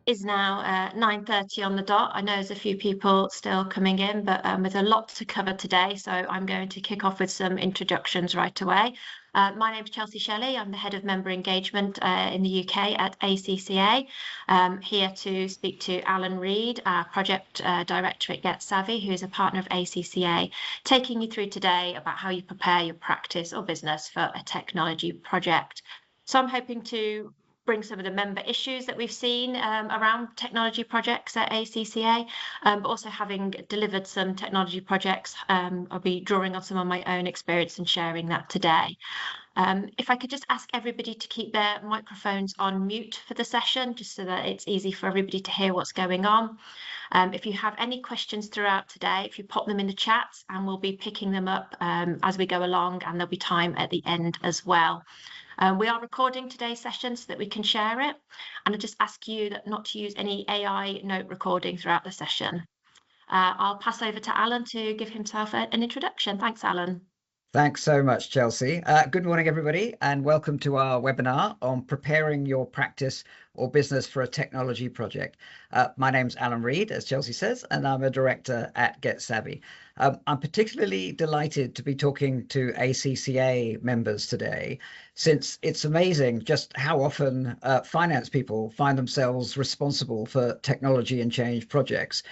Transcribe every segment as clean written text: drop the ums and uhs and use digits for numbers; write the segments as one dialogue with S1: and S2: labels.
S1: is now 9:30 on the dot. I know there's a few people still coming in, but there's a lot to cover today, so I'm going to kick off with some introductions right away. My name is Chelsea Shelley. I'm the Head of Member Engagement in the UK at ACCA. Here to speak to Alan Reid, our Project Director at GetSavi, who is a partner of ACCA, taking you through today about how you prepare your practice or business for a technology project. So I'm hoping to bring some of the member issues that we've seen around technology projects at ACCA, but also having delivered some technology projects, I'll be drawing on some of my own experience and sharing that today. If I could just ask everybody to keep their microphones on mute for the session, just so that it's easy for everybody to hear what's going on. If you have any questions throughout today, if you pop them in the chats, and we'll be picking them up as we go along, and there'll be time at the end as well. We are recording today's session so that we can share it, and I just ask you not to use any AI note recording throughout the session. I'll pass over to Alan to give himself an introduction. Thanks, Alan.
S2: Thanks so much, Chelsea. Good morning, everybody, and welcome to our webinar on preparing your practice or business for a technology project. My name's Alan Reid, as Chelsea says, and I'm a director at GetSavi. I'm particularly delighted to be talking to ACCA members today, since it's amazing just how often finance people find themselves responsible for technology and change projects.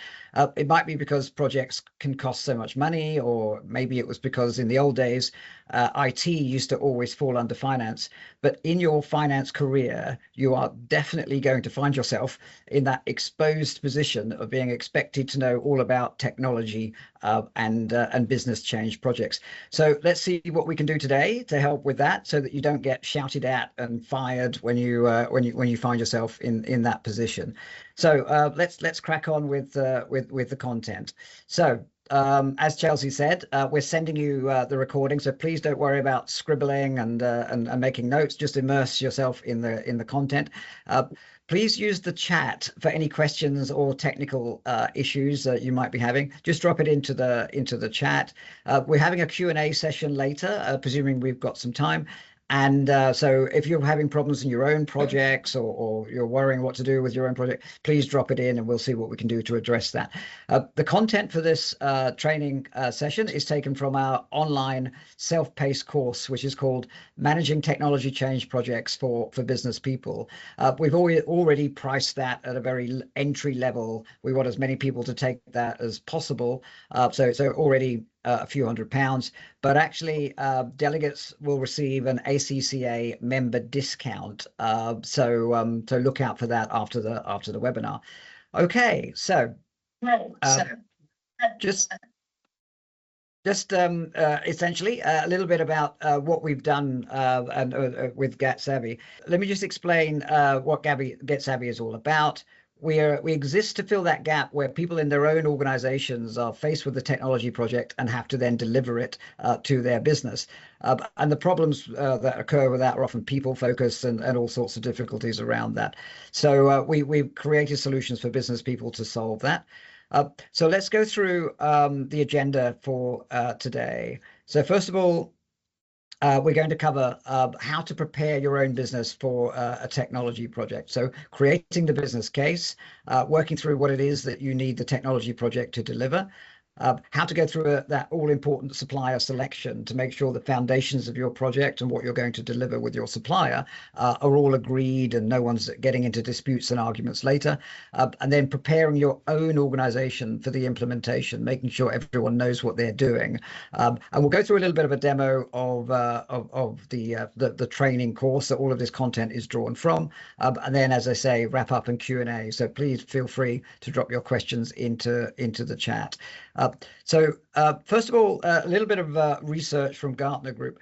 S2: It might be because projects can cost so much money, or maybe it was because in the old days, IT used to always fall under finance. But in your finance career, you are definitely going to find yourself in that exposed position of being expected to know all about technology and business change projects. So let's see what we can do today to help with that, so that you don't get shouted at and fired when you find yourself in that position. So let's crack on with the content. So as Chelsea said, we're sending you the recording, so please don't worry about scribbling and making notes. Just immerse yourself in the content. Please use the chat for any questions or technical issues that you might be having. Just drop it into the chat. We're having a Q&A session later, presuming we've got some time. And so if you're having problems in your own projects, or you're worrying what to do with your own project, please drop it in and we'll see what we can do to address that. The content for this training session is taken from our online self-paced course, which is called Managing Technology Change Projects for Business People. We've already priced that at a very entry level. We want as many people to take that as possible. So already a few £100, but actually delegates will receive an ACCA member discount. So look out for that after the webinar. Okay, so just essentially a little bit about what we've done with GetSavi. Let me just explain what GetSavi is all about. We exist to fill that gap where people in their own organizations are faced with a technology project and have to then deliver it to their business. And the problems that occur with that are often people focused and all sorts of difficulties around that. So we've created solutions for business people to solve that. So let's go through the agenda for today. So first of all, we're going to cover how to prepare your own business for a technology project. So creating the business case, working through what it is that you need the technology project to deliver, how to go through that all-important supplier selection to make sure the foundations of your project and what you're going to deliver with your supplier are all agreed and no one's getting into disputes and arguments later, and then preparing your own organization for the implementation, making sure everyone knows what they're doing. And we'll go through a little bit of a demo of the training course that all of this content is drawn from, and then, as I say, wrap up and Q&A. So please feel free to drop your questions into the chat. So first of all, a little bit of research from Gartner Group.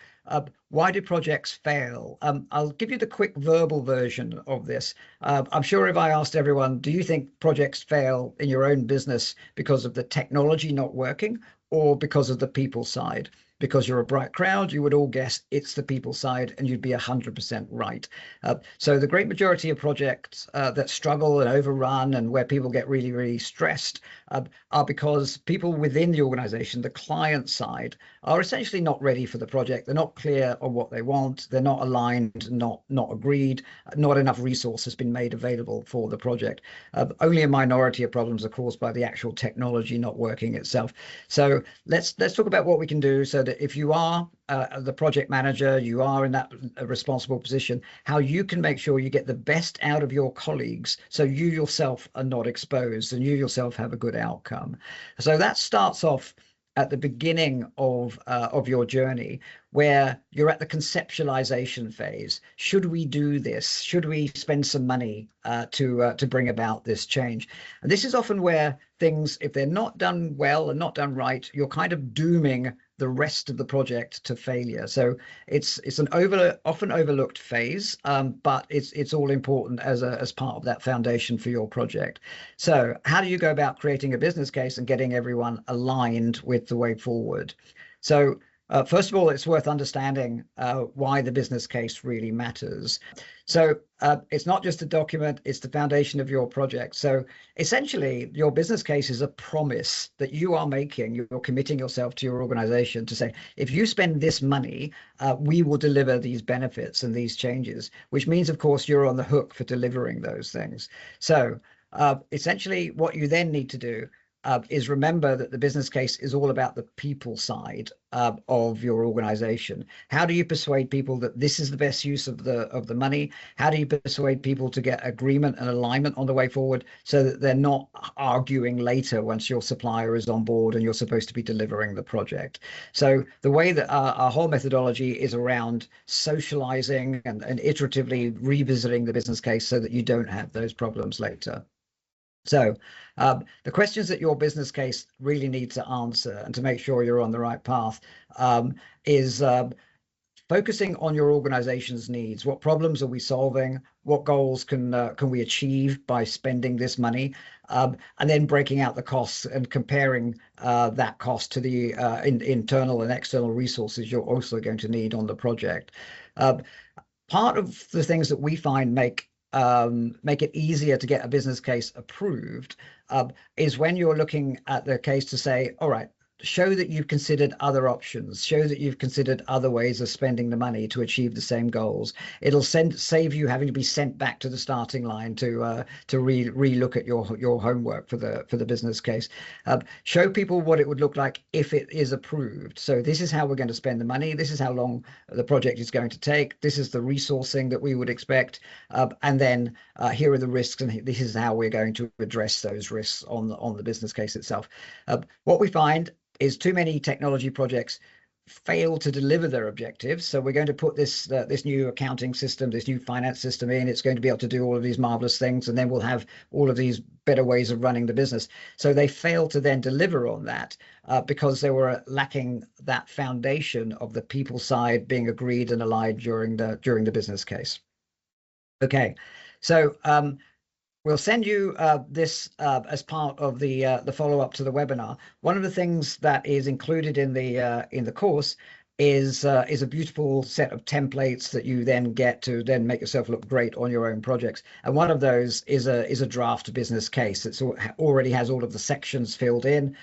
S2: Why do projects fail? I'll give you the quick verbal version of this. I'm sure if I asked everyone, do you think projects fail in your own business because of the technology not working or because of the people side? because you're a bright crowd, you would all guess it's the people side, and you'd be 100% right. So the great majority of projects that struggle and overrun and where people get really, really stressed are because people within the organization, the client side, are essentially not ready for the project. They're not clear on what they want. They're not aligned, not agreed. Not enough resource has been made available for the project. Only a minority of problems are caused by the actual technology not working itself. So let's talk about what we can do so that if you are the project manager, you are in that responsible position, how you can make sure you get the best out of your colleagues so you yourself are not exposed and you yourself have a good outcome. So that starts off at the beginning of your journey, where you're at the conceptualization phase. Should we do this? Should we spend some money to bring about this change? And this is often where things, if they're not done well and not done right, you're kind of dooming the rest of the project to failure. So it's an often overlooked phase, but it's all important as part of that foundation for your project. So how do you go about creating a business case and getting everyone aligned with the way forward? So first of all, it's worth understanding why the business case really matters. So it's not just a document, it's the foundation of your project. So essentially, your business case is a promise that you are making. You're committing yourself to your organization to say, if you spend this money, we will deliver these benefits and these changes, which means, of course, you're on the hook for delivering those things. So essentially, what you then need to do is remember that the business case is all about the people side of your organization. How do you persuade people that this is the best use of the money? How do you persuade people to get agreement and alignment on the way forward so that they're not arguing later once your supplier is on board and you're supposed to be delivering the project? So the way that our whole methodology is around socializing and iteratively revisiting the business case so that you don't have those problems later. So the questions that your business case really needs to answer and to make sure you're on the right path is focusing on your organization's needs. What problems are we solving? What goals can we achieve by spending this money? And then breaking out the costs and comparing that cost to the internal and external resources you're also going to need on the project. Part of the things that we find make it easier to get a business case approved is when you're looking at the case to say, all right, show that you've considered other options, show that you've considered other ways of spending the money to achieve the same goals. It'll save you having to be sent back to the starting line to re-look at your homework for the business case. Show people what it would look like if it is approved. So this is how we're going to spend the money. This is how long the project is going to take. This is the resourcing that we would expect. And then here are the risks, and this is how we're going to address those risks on the business case itself. What we find is too many technology projects fail to deliver their objectives. So we're going to put this new accounting system, this new finance system in. It's going to be able to do all of these marvelous things, and then we'll have all of these better ways of running the business. So they fail to then deliver on that because they were lacking that foundation of the people side being agreed and aligned during the business case. Okay, so we'll send you this as part of the follow-up to the webinar. One of the things that is included in the course is a beautiful set of templates that you then get to then make yourself look great on your own projects. And one of those is a draft business case that already has all of the sections filled in,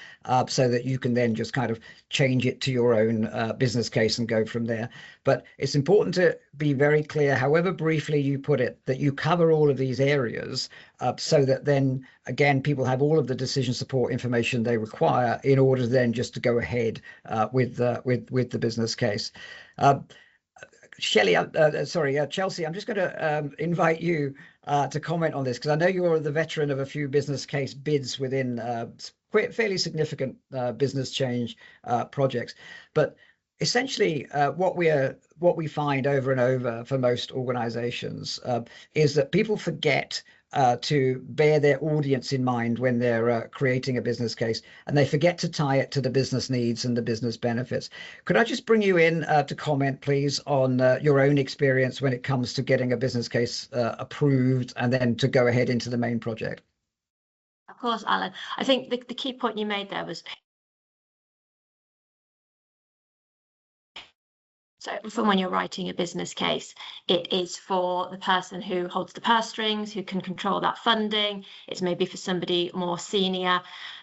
S2: so that you can then just kind of change it to your own business case and go from there. But it's important to be very clear, however briefly you put it, that you cover all of these areas so that then, again, people have all of the decision support information they require in order then just to go ahead with the business case. Chelsea, I'm just going to invite you to comment on this, because I know you're the veteran of a few business case bids within fairly significant business change projects. But essentially, what we find over and over for most organizations is that people forget to bear their audience in mind when they're creating a business case, and they forget to tie it to the business needs and the business benefits. Could I just bring you in to comment, please, on your own experience when it comes to getting a business case approved and then to go ahead into the main project?
S1: Of course, Alan. I think the key point you made there was So often when you're writing a business case, it is for the person who holds the purse strings, who can control that funding. It's maybe for somebody more senior.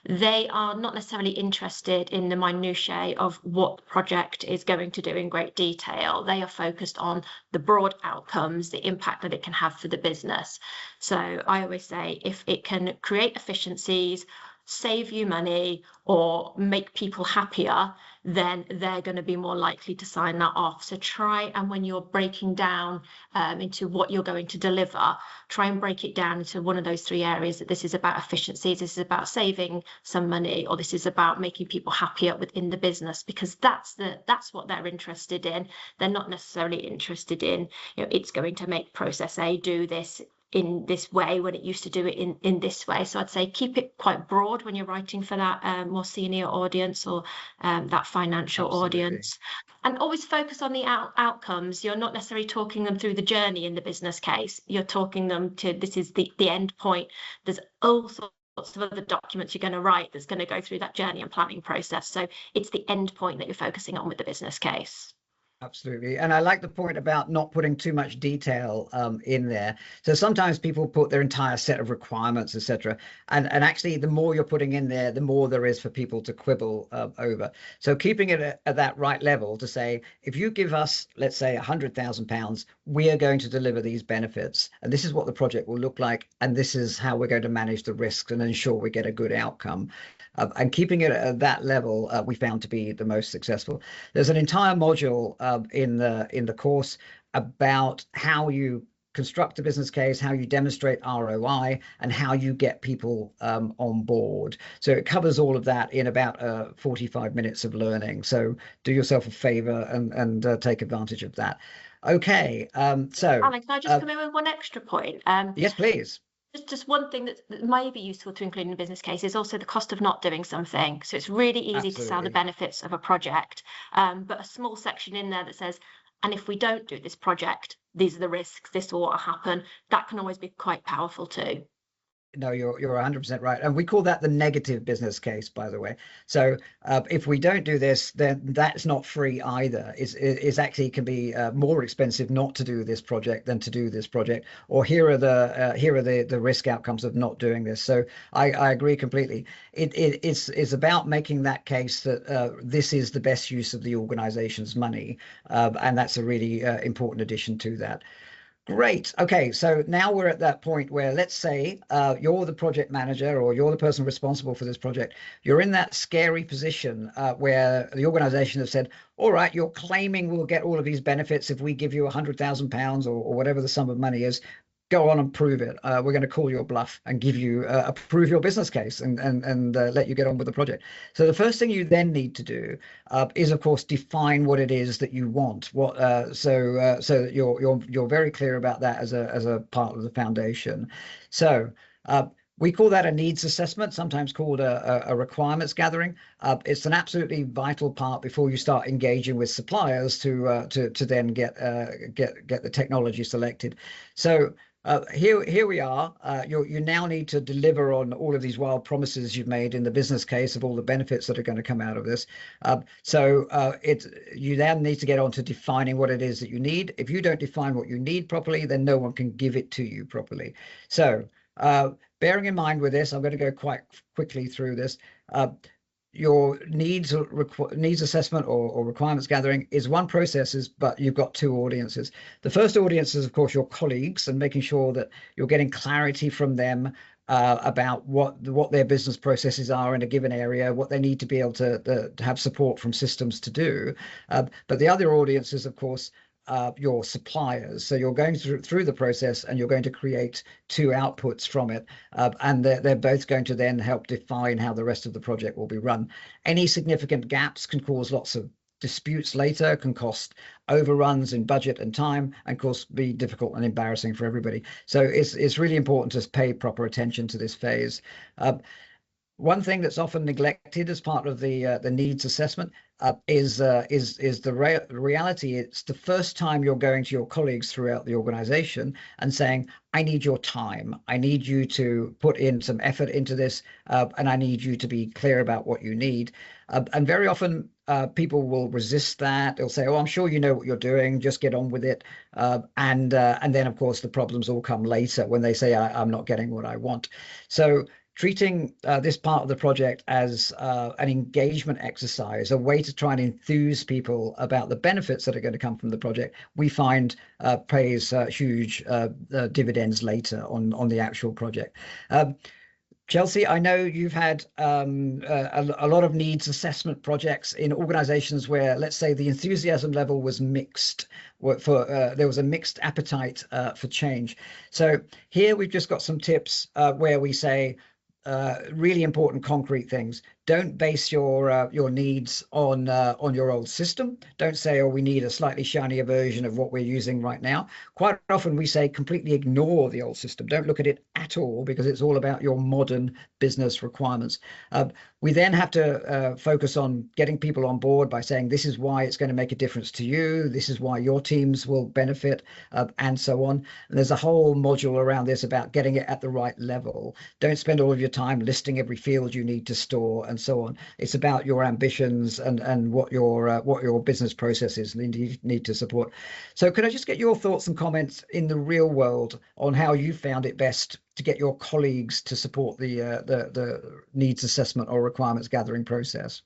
S1: They are not necessarily interested in the minutiae of what the project is going to do in great detail. They are focused on the broad outcomes, the impact that it can have for the business. So I always say, if it can create efficiencies, save you money, or make people happier, then they're going to be more likely to sign that off. So try, and when you're breaking down into what you're going to deliver, try and break it down into one of those three areas, that this is about efficiencies, this is about saving some money, or this is about making people happier within the business, because that's what they're interested in. They're not necessarily interested in, it's going to make process A do this in this way when it used to do it in this way. So I'd say keep it quite broad when you're writing for that more senior audience, or that financial audience, and always focus on the outcomes. You're not necessarily talking them through the journey in the business case. You're talking them to, this is the end point. There's all sorts of other documents you're going to write that's going to go through that journey and planning process. So it's the end point that you're focusing on with the business case.
S2: Absolutely. And I like the point about not putting too much detail in there. So sometimes people put their entire set of requirements, etc. And actually, the more you're putting in there, the more there is for people to quibble over. So keeping it at that right level to say, if you give us, let's say, £100,000, we are going to deliver these benefits. And this is what the project will look like. And this is how we're going to manage the risks and ensure we get a good outcome. And keeping it at that level, we found to be the most successful. There's an entire module in the course about how you construct a business case, how you demonstrate ROI, and how you get people on board. So it covers all of that in about 45 minutes of learning. So do yourself a favor and take advantage of that. Okay. So
S1: Alan, can I just come in with one extra point?
S2: Yes, please.
S1: Just one thing that may be useful to include in a business case is also the cost of not doing something. So it's really easy to sell the benefits of a project, but a small section in there that says, and if we don't do this project, these are the risks, this will happen. That can always be quite powerful too.
S2: No, you're 100% right. And we call that the negative business case, by the way. So if we don't do this, then that's not free either. It's actually can be more expensive not to do this project than to do this project. Or here are the risk outcomes of not doing this. So I agree completely. It's about making that case that this is the best use of the organization's money. And that's a really important addition to that. Great. Okay, so now we're at that point where, let's say you're the project manager, or you're the person responsible for this project. You're in that scary position where the organization has said, all right, you're claiming we'll get all of these benefits if we give you £100,000 or whatever the sum of money is. Go on and prove it. We're going to call your bluff and give you approve your business case and let you get on with the project. So the first thing you then need to do is, of course, define what it is that you want. So that you're very clear about that as a part of the foundation. So we call that a needs assessment, sometimes called a requirements gathering. It's an absolutely vital part before you start engaging with suppliers to then get the technology selected. So here we are. You now need to deliver on all of these wild promises you've made in the business case of all the benefits that are going to come out of this. You then need to get on to defining what it is that you need. If you don't define what you need properly, then no one can give it to you properly. So bearing in mind with this, I'm going to go quite quickly through this. Your needs assessment or requirements gathering is one process, but you've got two audiences. The first audience is, of course, your colleagues, and making sure that you're getting clarity from them about what their business processes are in a given area, what they need to be able to have support from systems to do. But the other audience is, of course, your suppliers. So you're going through the process, and you're going to create two outputs from it, and they're both going to then help define how the rest of the project will be run. Any significant gaps can cause lots of disputes later, can cost overruns in budget and time, and of course be difficult and embarrassing for everybody. So it's really important to pay proper attention to this phase. One thing that's often neglected as part of the needs assessment is the reality. It's the first time you're going to your colleagues throughout the organization and saying, I need your time. I need you to put in some effort into this, and I need you to be clear about what you need. And very often people will resist that. They'll say, "Oh, I'm sure you know what you're doing. Just get on with it." And then, of course, the problems all come later when they say, "I'm not getting what I want." So treating this part of the project as an engagement exercise, a way to try and enthuse people about the benefits that are going to come from the project, we find pays huge dividends later on the actual project. Chelsea, I know you've had a lot of needs assessment projects in organizations where, let's say, the enthusiasm level was mixed. There was a mixed appetite for change. So here we've just got some tips where we say really important concrete things. Don't base your needs on your old system. Don't say, "Oh, we need a slightly shinier version of what we're using right now." Quite often we say completely ignore the old system. Don't look at it at all, because it's all about your modern business requirements. We then have to focus on getting people on board by saying, "This is why it's going to make a difference to you. This is why your teams will benefit," and so on. And there's a whole module around this about getting it at the right level. Don't spend all of your time listing every field you need to store and so on. It's about your ambitions and what your business processes need to support. So could I just get your thoughts and comments in the real world on how you found it best to get your colleagues to support the needs assessment or requirements gathering process?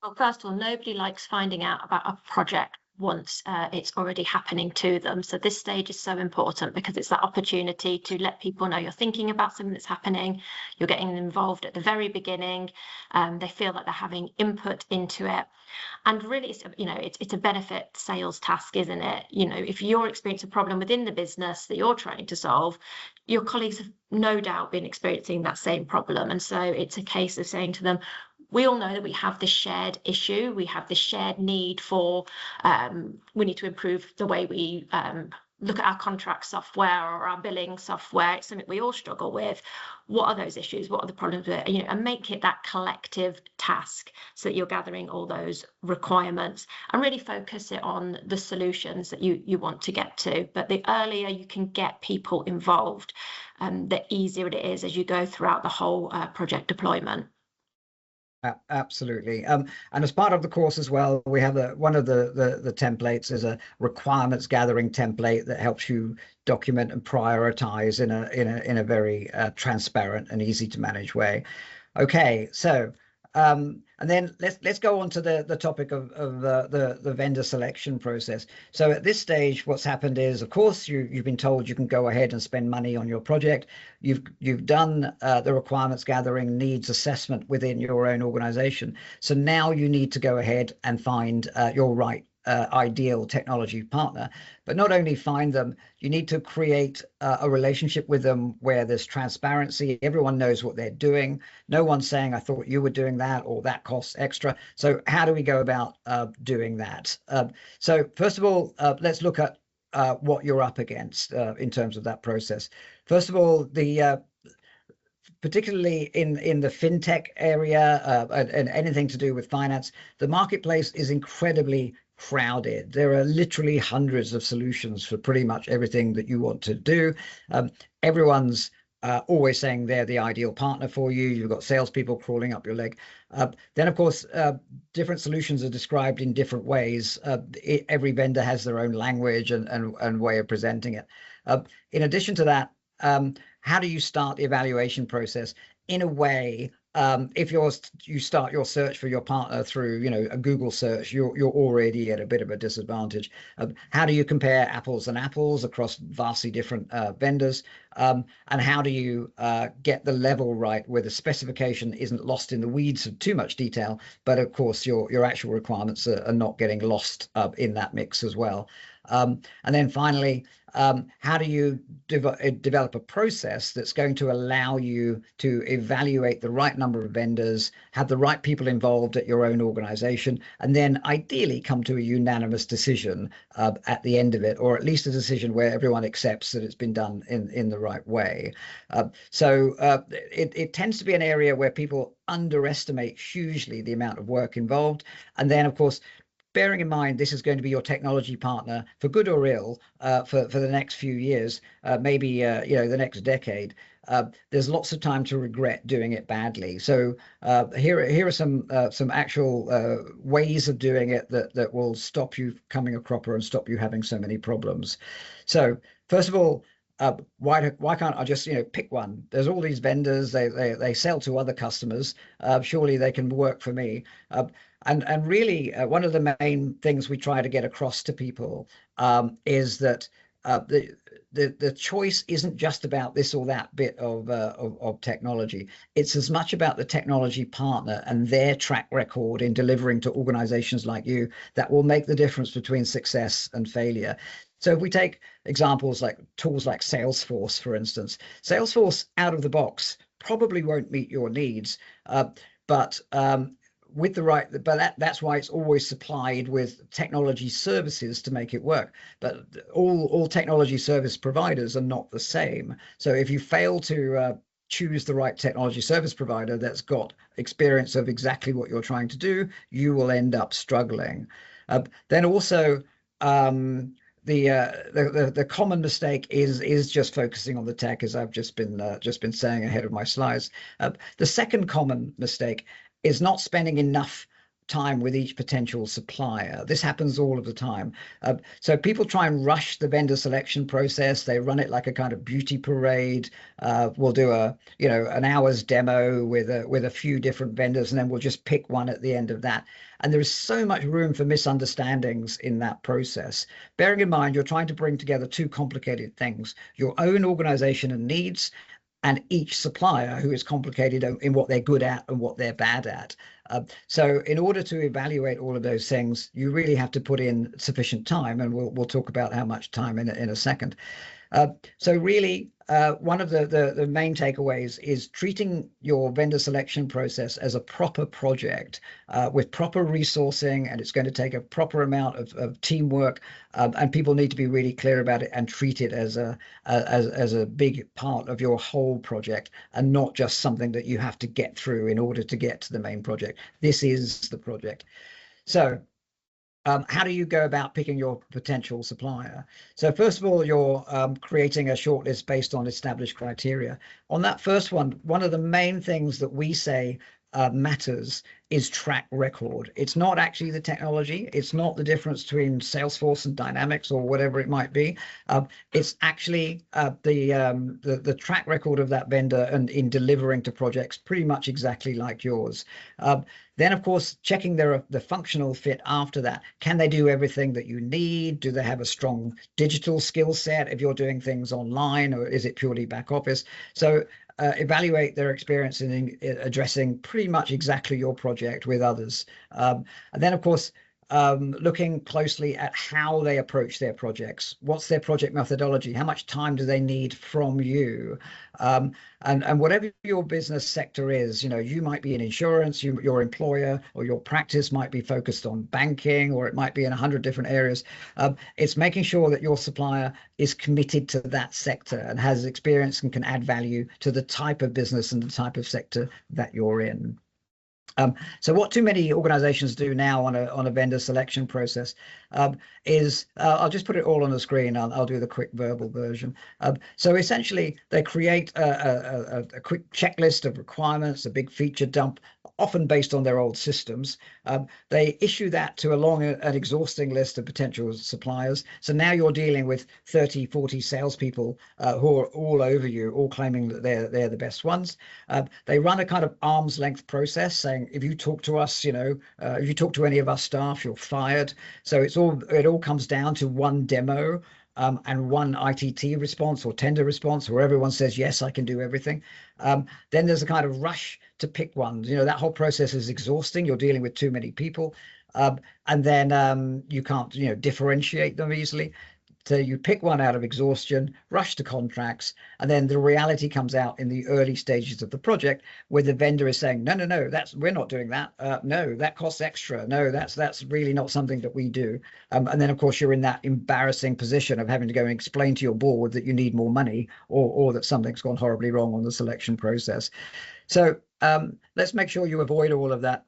S1: Well, first of all, nobody likes finding out about a project once it's already happening to them. So this stage is so important because it's that opportunity to let people know you're thinking about something that's happening. You're getting them involved at the very beginning. They feel like they're having input into it. And really, it's a benefit sales task, isn't it? If you're experiencing a problem within the business that you're trying to solve, your colleagues have no doubt been experiencing that same problem. And so it's a case of saying to them, we all know that we have this shared issue. We have this shared need for, we need to improve the way we look at our contract software or our billing software. It's something we all struggle with. What are those issues? What are the problems with it? And make it that collective task so that you're gathering all those requirements and really focus it on the solutions that you want to get to. But the earlier you can get people involved, the easier it is as you go throughout the whole project deployment.
S2: Absolutely. And as part of the course as well, we have one of the templates is a requirements gathering template that helps you document and prioritize in a very transparent and easy to manage way. Okay, so and then let's go on to the topic of the vendor selection process. So at this stage, what's happened is, of course, you've been told you can go ahead and spend money on your project. You've done the requirements gathering needs assessment within your own organization. So now you need to go ahead and find your right ideal technology partner. But not only find them, you need to create a relationship with them where there's transparency. Everyone knows what they're doing. No one's saying, "I thought you were doing that," or "that costs extra." So how do we go about doing that? So first of all, let's look at what you're up against in terms of that process. First of all, particularly in the fintech area and anything to do with finance, the marketplace is incredibly crowded. There are literally hundreds of solutions for pretty much everything that you want to do. Everyone's always saying they're the ideal partner for you. You've got salespeople crawling up your leg. Then, of course, different solutions are described in different ways. Every vendor has their own language and way of presenting it. In addition to that, how do you start the evaluation process? In a way, if you start your search for your partner through a Google search, you're already at a bit of a disadvantage. How do you compare apples and apples across vastly different vendors? And how do you get the level right where the specification isn't lost in the weeds of too much detail, but of course your actual requirements are not getting lost in that mix as well? And then finally, how do you develop a process that's going to allow you to evaluate the right number of vendors, have the right people involved at your own organization, and then ideally come to a unanimous decision at the end of it, or at least a decision where everyone accepts that it's been done in the right way. So it tends to be an area where people underestimate hugely the amount of work involved. And then, of course, bearing in mind this is going to be your technology partner for good or ill for the next few years, maybe the next decade. There's lots of time to regret doing it badly. So here are some actual ways of doing it that will stop you coming a cropper and stop you having so many problems. So first of all, why can't I just pick one? There's all these vendors, they sell to other customers. Surely they can work for me. And really, one of the main things we try to get across to people is that the choice isn't just about this or that bit of technology. It's as much about the technology partner and their track record in delivering to organizations like you that will make the difference between success and failure. So if we take examples like tools like Salesforce, for instance, Salesforce out of the box probably won't meet your needs, but with the right, but that's why it's always supplied with technology services to make it work. But all technology service providers are not the same. So if you fail to choose the right technology service provider that's got experience of exactly what you're trying to do, you will end up struggling. Then also, the common mistake is just focusing on the tech, as I've just been saying ahead of my slides. The second common mistake is not spending enough time with each potential supplier. This happens all of the time. So people try and rush the vendor selection process. They run it like a kind of beauty parade. We'll do an hour's demo with a few different vendors, and then we'll just pick one at the end of that. And there is so much room for misunderstandings in that process. Bearing in mind, you're trying to bring together two complicated things: your own organization and needs, and each supplier who is complicated in what they're good at and what they're bad at. So in order to evaluate all of those things, you really have to put in sufficient time, and we'll talk about how much time in a second. So really, one of the main takeaways is treating your vendor selection process as a proper project with proper resourcing, and it's going to take a proper amount of teamwork, and people need to be really clear about it and treat it as a big part of your whole project, and not just something that you have to get through in order to get to the main project. This is the project. So how do you go about picking your potential supplier? So first of all, you're creating a shortlist based on established criteria. On that first one of the main things that we say matters is track record. It's not actually the technology. It's not the difference between Salesforce and Dynamics or whatever it might be. It's actually the track record of that vendor and in delivering to projects pretty much exactly like yours. Then, of course, checking the functional fit after that. Can they do everything that you need? Do they have a strong digital skill set if you're doing things online, or is it purely back office? So evaluate their experience in addressing pretty much exactly your project with others. And then, of course, looking closely at how they approach their projects. What's their project methodology? How much time do they need from you? And whatever your business sector is, you might be in insurance, your employer or your practice might be focused on banking, or it might be in 100 different areas. It's making sure that your supplier is committed to that sector and has experience and can add value to the type of business and the type of sector that you're in. So what too many organizations do now on a vendor selection process is, I'll just put it all on the screen. I'll do the quick verbal version. So essentially, they create a quick checklist of requirements, a big feature dump, often based on their old systems. They issue that to an exhausting list of potential suppliers. So now you're dealing with 30, 40 salespeople who are all over you, all claiming that they're the best ones. They run a kind of arm's length process saying, if you talk to us, if you talk to any of our staff, you're fired. So it all comes down to one demo and one ITT response or tender response where everyone says, yes, I can do everything. Then there's a kind of rush to pick one. That whole process is exhausting. You're dealing with too many people. And then you can't, differentiate them easily. So you pick one out of exhaustion, rush to contracts, and then the reality comes out in the early stages of the project where the vendor is saying, no, we're not doing that. No, that costs extra. No, that's really not something that we do. And then, of course, you're in that embarrassing position of having to go and explain to your board that you need more money or that something's gone horribly wrong on the selection process. So let's make sure you avoid all of that.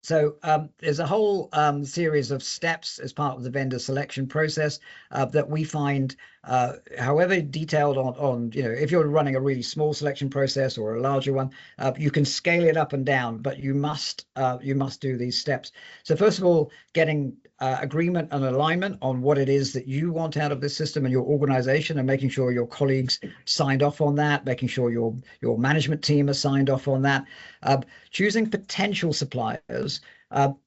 S2: So there's a whole series of steps as part of the vendor selection process that we find, however detailed on, if you're running a really small selection process or a larger one, you can scale it up and down, but you must do these steps. So first of all, getting agreement and alignment on what it is that you want out of this system and your organization, and making sure your colleagues signed off on that, making sure your management team has signed off on that. Choosing potential suppliers.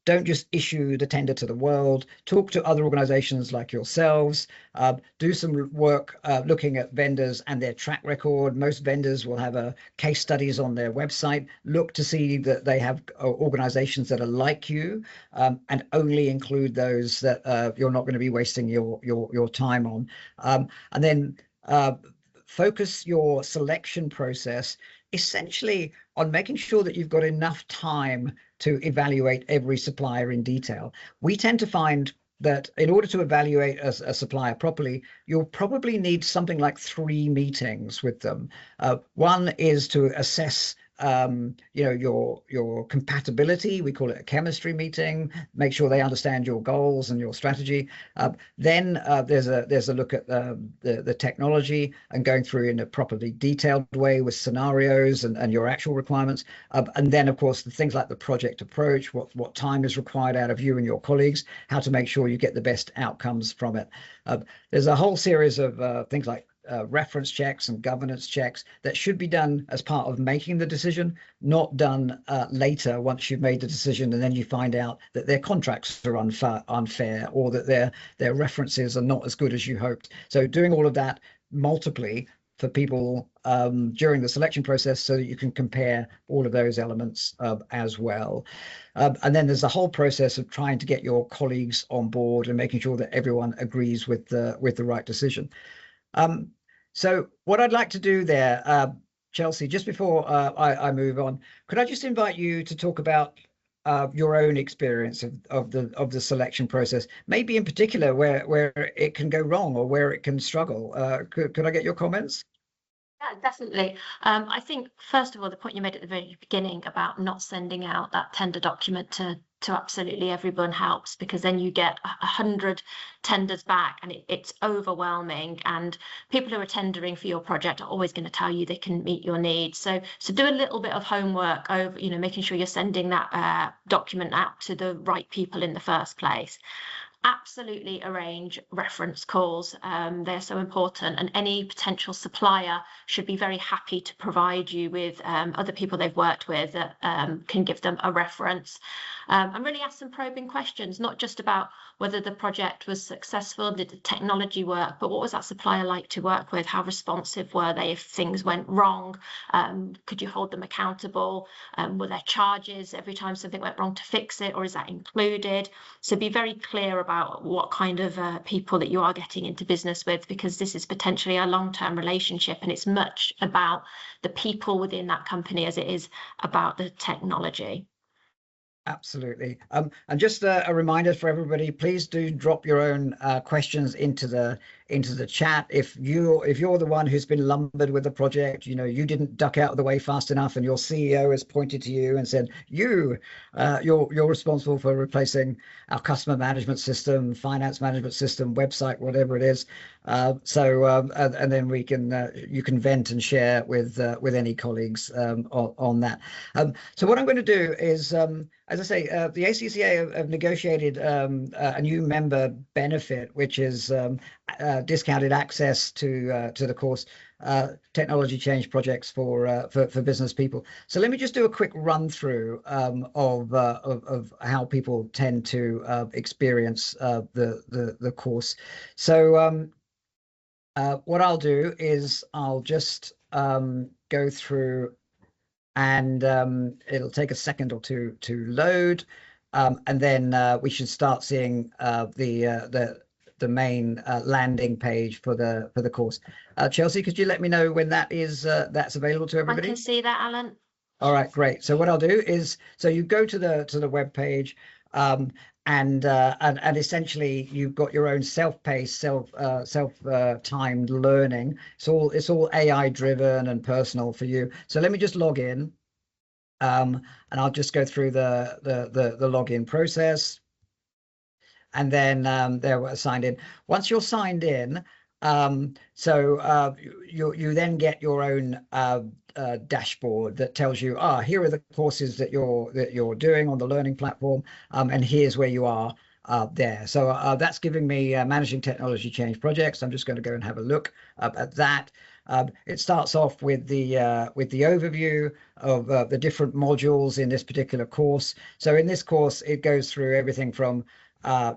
S2: Don't just issue the tender to the world. Talk to other organizations like yourselves. Do some work looking at vendors and their track record. Most vendors will have case studies on their website. Look to see that they have organizations that are like you, and only include those that you're not going to be wasting your time on. And then focus your selection process essentially on making sure that you've got enough time to evaluate every supplier in detail. We tend to find that in order to evaluate a supplier properly, you'll probably need something like 3 meetings with them. One is to assess your compatibility. We call it a chemistry meeting. Make sure they understand your goals and your strategy. Then there's a look at the technology and going through in a properly detailed way with scenarios and your actual requirements. And then, of course, the things like the project approach, what time is required out of you and your colleagues, how to make sure you get the best outcomes from it. There's a whole series of things like reference checks and governance checks that should be done as part of making the decision, not done later once you've made the decision and then you find out that their contracts are unfair or that their references are not as good as you hoped. So doing all of that multiply for people during the selection process so that you can compare all of those elements as well. And then there's a whole process of trying to get your colleagues on board and making sure that everyone agrees with the right decision. So what I'd like to do there, Chelsea, just before I move on, could I just invite you to talk about your own experience of the selection process, maybe in particular where it can go wrong or where it can struggle? Could I get your comments?
S1: Yeah, definitely. I think, first of all, the point you made at the very beginning about not sending out that tender document to absolutely everyone helps, because then you get 100 tenders back and it's overwhelming, and people who are tendering for your project are always going to tell you they can meet your needs. So do a little bit of homework over, making sure you're sending that document out to the right people in the first place. Absolutely arrange reference calls. They're so important, and any potential supplier should be very happy to provide you with other people they've worked with that can give them a reference. And really ask some probing questions, not just about whether the project was successful, did the technology work, but what was that supplier like to work with? How responsive were they if things went wrong? Could you hold them accountable? Were there charges every time something went wrong to fix it, or is that included? So be very clear about what kind of people that you are getting into business with, because this is potentially a long-term relationship, and it's much about the people within that company as it is about the technology.
S2: Absolutely. And just a reminder for everybody, please do drop your own questions into the chat. If you're the one who's been lumbered with the project, you didn't duck out of the way fast enough, and your CEO has pointed to you and said, you're responsible for replacing our customer management system, finance management system, website, whatever it is. And then you can vent and share with any colleagues on that. So what I'm going to do is, as I say, the ACCA have negotiated a new member benefit, which is discounted access to the course, technology change projects for business people. So let me just do a quick run through of how people tend to experience the course. So what I'll do is I'll just go through, and it'll take a second or two to load, and then we should start seeing the main landing page for the course. Chelsea, could you let me know when that's available to everybody?
S1: I can see that, Alan.
S2: All right, great. So what I'll do is, so you go to the web page, and essentially you've got your own self-paced, self-timed learning. It's all AI driven and personal for you. So let me just log in. And I'll just go through the login process. And then there we're signed in. Once you're signed in, you then get your own dashboard that tells you, here are the courses that you're doing on the learning platform, and here's where you are there. So that's giving me managing technology change projects. I'm just going to go and have a look at that. It starts off with the overview of the different modules in this particular course. So in this course, it goes through everything from all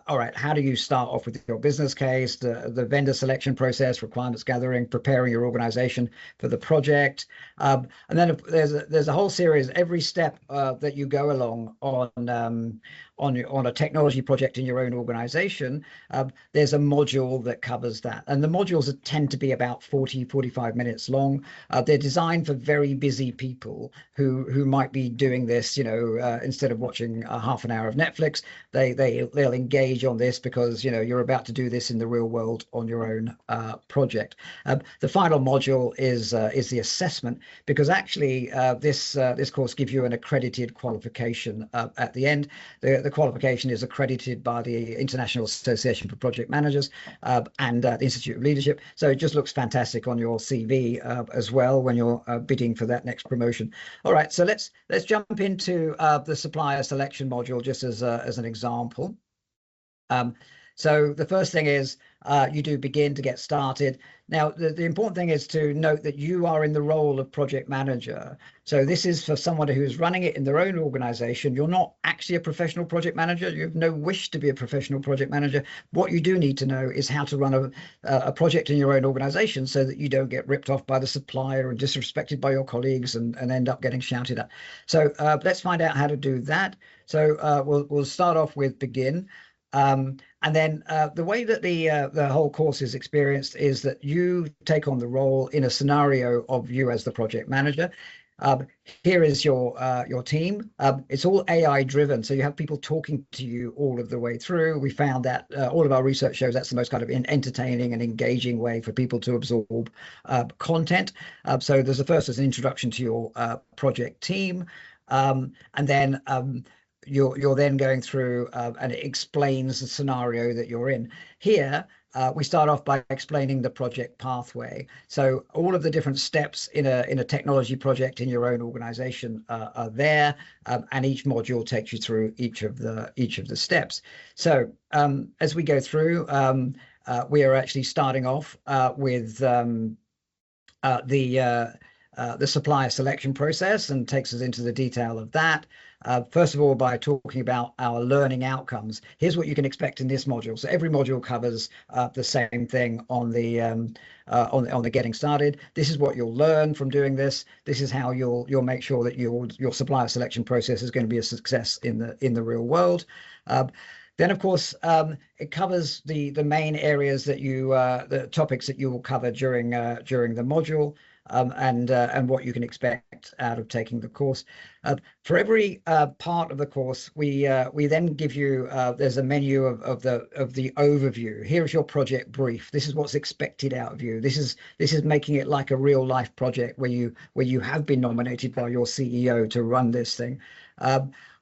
S2: right, how do you start off with your business case, the vendor selection process, requirements gathering, preparing your organization for the project, and then there's a whole series. Every step that you go along on a technology project in your own organization, there's a module that covers that, and the modules tend to be about 45 minutes long. They're designed for very busy people who might be doing this, instead of watching a half an hour of Netflix. They'll engage on this because you're about to do this in the real world on your own project. The final module is the assessment, because actually this course gives you an accredited qualification at the end. The qualification is accredited by the International Association for Project Managers and the Institute of Leadership. So it just looks fantastic on your CV as well when you're bidding for that next promotion. All right, so let's jump into the supplier selection module just as an example. So the first thing is you do begin to get started. Now, the important thing is to note that you are in the role of project manager. So this is for someone who's running it in their own organization. You're not actually a professional project manager. You have no wish to be a professional project manager. What you do need to know is how to run a project in your own organization so that you don't get ripped off by the supplier and disrespected by your colleagues and end up getting shouted at. So let's find out how to do that. So we'll start off with begin. And then the way that the whole course is experienced is that you take on the role in a scenario of you as the project manager. Here is your team. It's all AI driven, so you have people talking to you all of the way through. We found that all of our research shows that's the most kind of entertaining and engaging way for people to absorb content. So there's as an introduction to your project team, and then you're then going through and it explains the scenario that you're in. Here, we start off by explaining the project pathway. So all of the different steps in a technology project in your own organization are there, and each module takes you through each of the steps. So as we go through, we are actually starting off with the supplier selection process, and takes us into the detail of that. First of all, by talking about our learning outcomes. Here's what you can expect in this module. So every module covers the same thing on the getting started. This is what you'll learn from doing this. This is how you'll make sure that your supplier selection process is going to be a success in the real world. Then, of course, it covers the main areas that the topics that you will cover during the module. And what you can expect out of taking the course. For every part of the course, we then give you there's a menu of the overview. Here's your project brief. This is what's expected out of you. This is making it like a real life project where you have been nominated by your CEO to run this thing.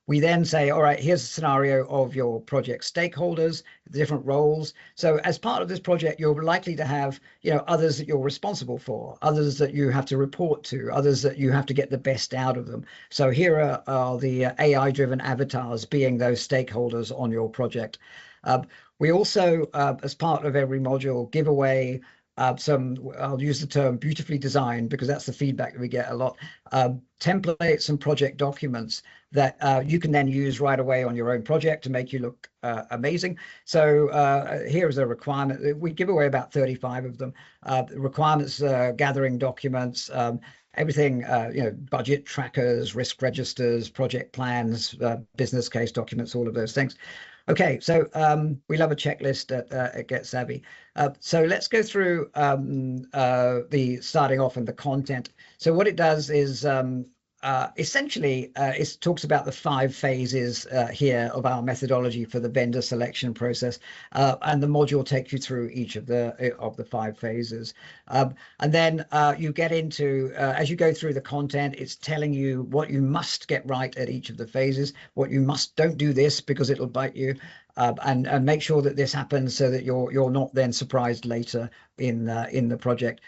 S2: We then say, all right, here's a scenario of your project stakeholders, the different roles. So as part of this project, you're likely to have, others that you're responsible for, others that you have to report to, others that you have to get the best out of them. So here are the AI-driven avatars being those stakeholders on your project. We also, as part of every module, give away I'll use the term beautifully designed, because that's the feedback that we get a lot, templates and project documents that you can then use right away on your own project to make you look amazing. So here is a requirement. We give away about 35 of them. Requirements gathering documents, everything, budget trackers, risk registers, project plans, business case documents, all of those things. Okay, so we love a checklist at GetSavi. So let's go through the starting off and the content. So what it does is essentially, it talks about the 5 phases here of our methodology for the vendor selection process, and the module takes you through each of the 5 phases. And then you get into, as you go through the content, it's telling you what you must get right at each of the phases, what you don't do this because it'll bite you, and make sure that this happens so that you're not then surprised later in the project.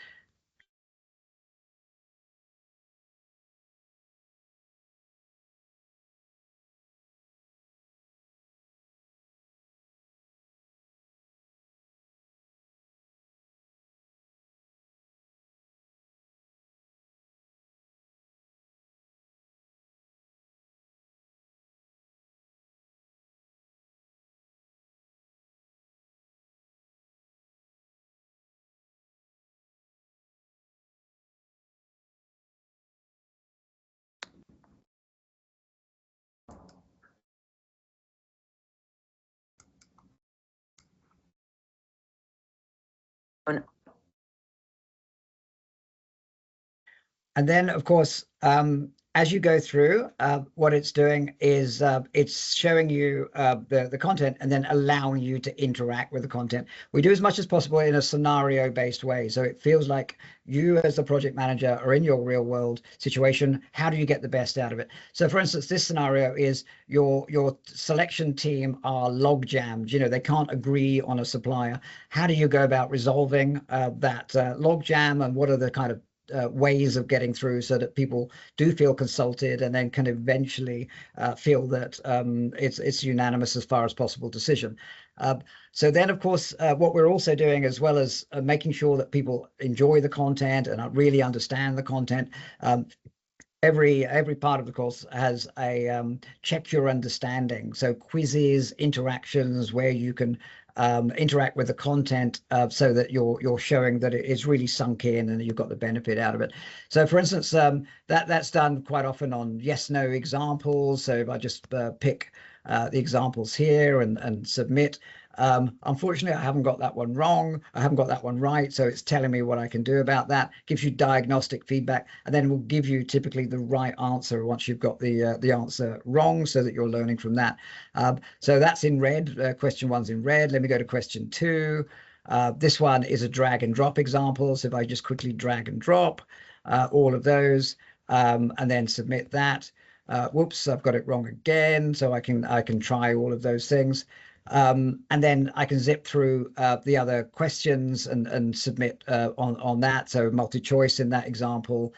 S2: And then, of course, as you go through, what it's doing is it's showing you the content and then allowing you to interact with the content. We do as much as possible in a scenario-based way. So it feels like you as the project manager are in your real world situation. How do you get the best out of it? So for instance, this scenario is your selection team are log jammed. You know, they can't agree on a supplier. How do you go about resolving that log jam, and what are the kind of ways of getting through so that people do feel consulted and then can eventually feel that it's unanimous as far as possible decision. So then, of course, what we're also doing, as well as making sure that people enjoy the content and really understand the content, every part of the course has a check your understanding. So quizzes, interactions where you can interact with the content so that you're showing that it is really sunk in and you've got the benefit out of it. So for instance, that's done quite often on yes/no examples. So if I just pick the examples here and submit, unfortunately, I haven't got that one wrong. I haven't got that one right. So it's telling me what I can do about that, gives you diagnostic feedback, and then will give you typically the right answer once you've got the answer wrong, so that you're learning from that. So that's in red. Question 1's in red. Let me go to question 2. This one is a drag and drop example. So if I just quickly drag and drop all of those and then submit that. Whoops, I've got it wrong again. So I can try all of those things. And then I can zip through the other questions and submit on that. So multi-choice in that example,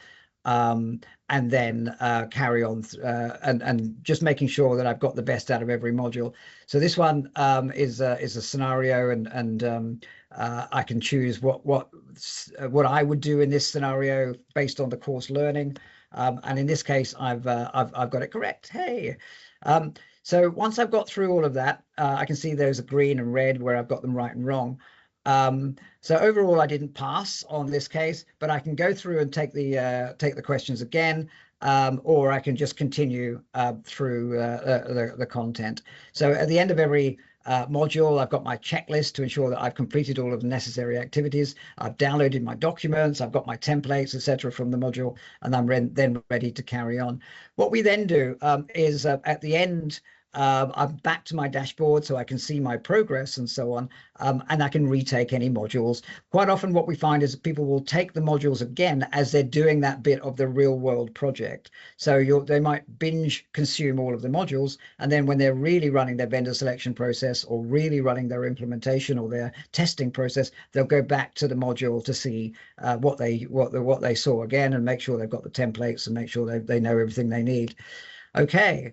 S2: and then carry on and just making sure that I've got the best out of every module. So this one is a scenario, and I can choose what I would do in this scenario based on the course learning. And in this case, I've got it correct. Hey. So once I've got through all of that, I can see those are green and red where I've got them right and wrong. So overall, I didn't pass on this case, but I can go through and take the questions again, or I can just continue through the content. So at the end of every module, I've got my checklist to ensure that I've completed all of the necessary activities. I've downloaded my documents, I've got my templates, etc. from the module, and I'm then ready to carry on. What we then do is at the end, I'm back to my dashboard so I can see my progress and so on, and I can retake any modules. Quite often what we find is that people will take the modules again as they're doing that bit of the real world project. So they might binge consume all of the modules, and then when they're really running their vendor selection process or really running their implementation or their testing process, they'll go back to the module to see what they saw again, and make sure they've got the templates and make sure they know everything they need. Okay,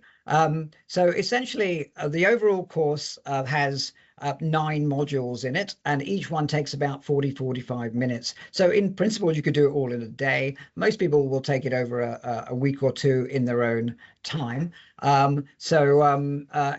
S2: so essentially the overall course has 9 modules in it, and each one takes about 40-45 minutes. So in principle, you could do it all in a day. Most people will take it over a week or two in their own time.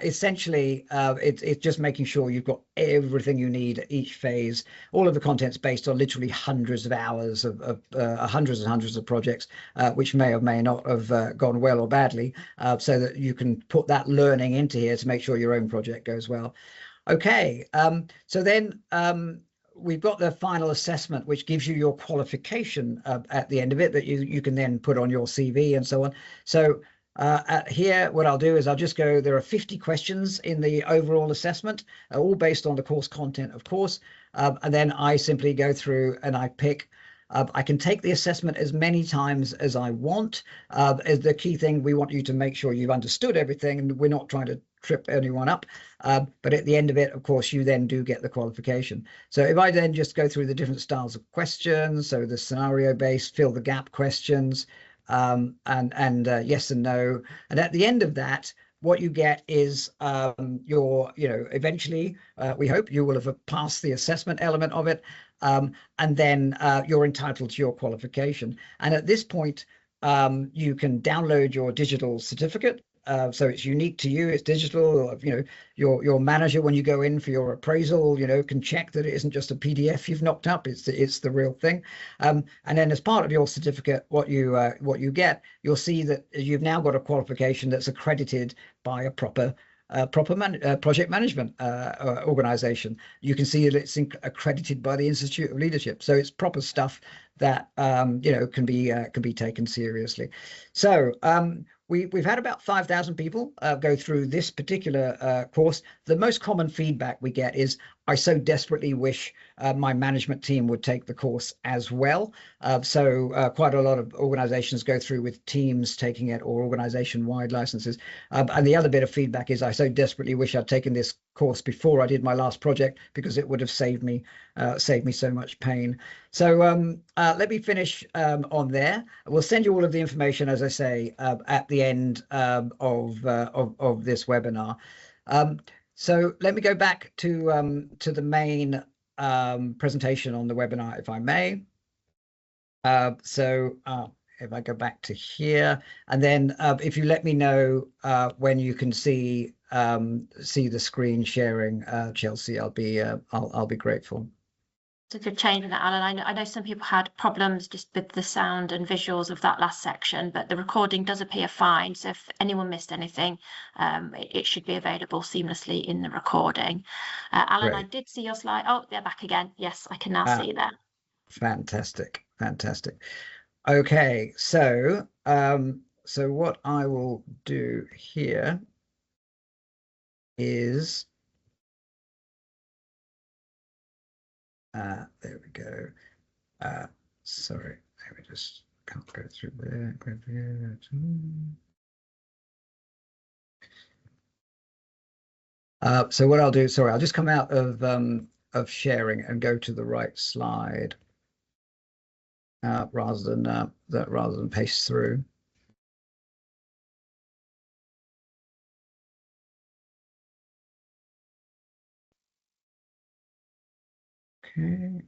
S2: Essentially, it's just making sure you've got everything you need at each phase. All of the content's based on literally hundreds of hours of hundreds and hundreds of projects, which may or may not have gone well or badly, so that you can put that learning into here to make sure your own project goes well. Okay, so then we've got the final assessment, which gives you your qualification at the end of it that you can then put on your CV and so on. So here, what I'll do is I'll just go, there are 50 questions in the overall assessment, all based on the course content, of course. And then I simply go through and I pick. I can take the assessment as many times as I want. The key thing, we want you to make sure you've understood everything, and we're not trying to trip anyone up. But at the end of it, of course, you then do get the qualification. So if I then just go through the different styles of questions, so the scenario-based, fill the gap questions, and yes and no. And at the end of that, what you get is eventually, we hope you will have passed the assessment element of it. And then you're entitled to your qualification. And at this point, you can download your digital certificate. So it's unique to you. It's digital. Your manager, when you go in for your appraisal, can check that it isn't just a PDF you've knocked up. It's the real thing. And then as part of your certificate, what you get, you'll see that you've now got a qualification that's accredited by a proper project management organization. You can see that it's accredited by the Institute of Leadership. So it's proper stuff that can be taken seriously. So we've had about 5,000 people go through this particular course. The most common feedback we get is, I so desperately wish my management team would take the course as well. So quite a lot of organizations go through with teams taking it, or organization-wide licenses. And the other bit of feedback is, I so desperately wish I'd taken this course before I did my last project, because it would have saved me so much pain. So let me finish on there. We'll send you all of the information, as I say, at the end of this webinar. So let me go back to the main presentation on the webinar, if I may. If I go back to here, and then if you let me know when you can see the screen sharing, Chelsea, I'll be grateful.
S1: It's a good change in that, Alan. I know some people had problems just with the sound and visuals of that last section, but the recording does appear fine. So if anyone missed anything, it should be available seamlessly in the recording. Alan,
S2: Great.
S1: I did see your slide. Oh, they're back again. Yes, I can now see that.
S2: Fantastic. Okay, so what I will do here is there we go. Sorry, we just can't go through there. So what I'll do, sorry, I'll just come out of sharing and go to the right slide rather than paste through. Okay.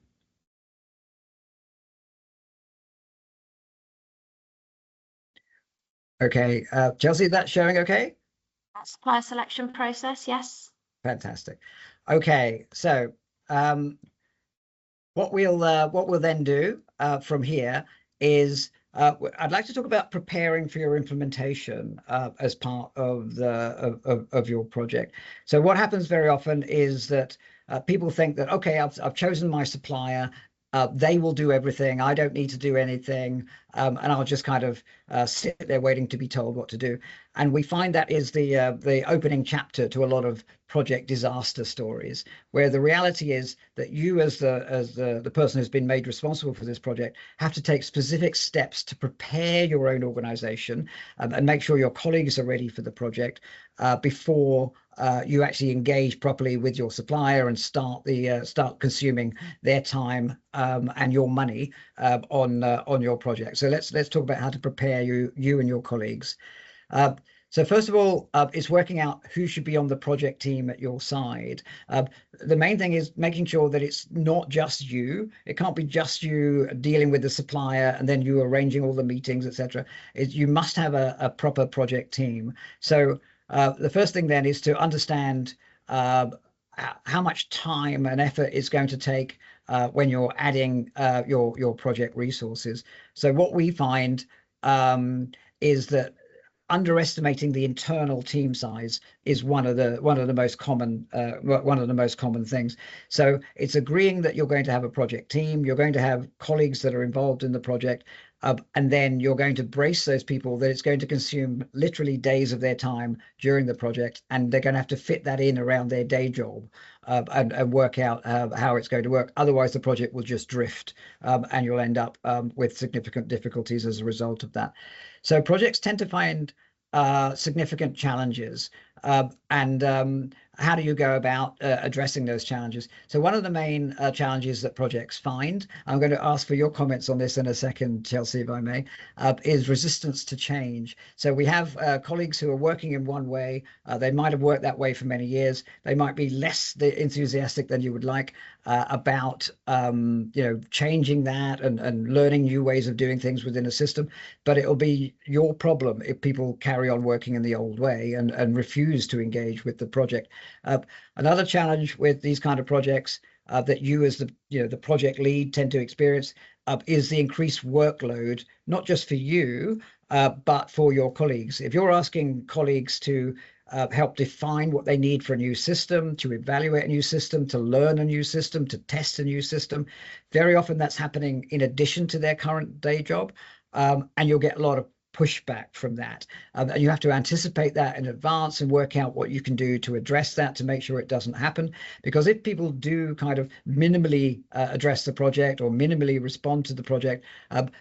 S2: Okay, Chelsea, that's showing okay?
S1: Supplier selection process, yes.
S2: Fantastic. Okay, so what we'll then do from here is I'd like to talk about preparing for your implementation as part of your project. So what happens very often is that people think that, okay, I've chosen my supplier. They will do everything. I don't need to do anything, and I'll just kind of sit there waiting to be told what to do. And we find that is the opening chapter to a lot of project disaster stories, where the reality is that you, as the person who's been made responsible for this project, have to take specific steps to prepare your own organization and make sure your colleagues are ready for the project before you actually engage properly with your supplier and start consuming their time and your money on your project. So let's talk about how to prepare you and your colleagues. So first of all, it's working out who should be on the project team at your side. The main thing is making sure that it's not just you. It can't be just you dealing with the supplier and then you arranging all the meetings, etc. You must have a proper project team. So the first thing then is to understand how much time and effort it's going to take when you're adding your project resources. So what we find is that underestimating the internal team size is one of the most common things. So it's agreeing that you're going to have a project team, you're going to have colleagues that are involved in the project, and then you're going to brace those people that it's going to consume literally days of their time during the project, and they're going to have to fit that in around their day job, and work out how it's going to work. Otherwise, the project will just drift, and you'll end up with significant difficulties as a result of that. So projects tend to find significant challenges, and how do you go about addressing those challenges? So one of the main challenges that projects find, I'm going to ask for your comments on this in a second, Chelsea, if I may, is resistance to change. So we have colleagues who are working in one way. They might have worked that way for many years. They might be less enthusiastic than you would like about changing that and learning new ways of doing things within a system. But it'll be your problem if people carry on working in the old way and refuse to engage with the project. Another challenge with these kind of projects that you as the project lead tend to experience is the increased workload, not just for you, but for your colleagues. If you're asking colleagues to help define what they need for a new system, to evaluate a new system, to learn a new system, to test a new system, very often that's happening in addition to their current day job, and you'll get a lot of pushback from that, and you have to anticipate that in advance and work out what you can do to address that to make sure it doesn't happen. Because if people do kind of minimally address the project or minimally respond to the project,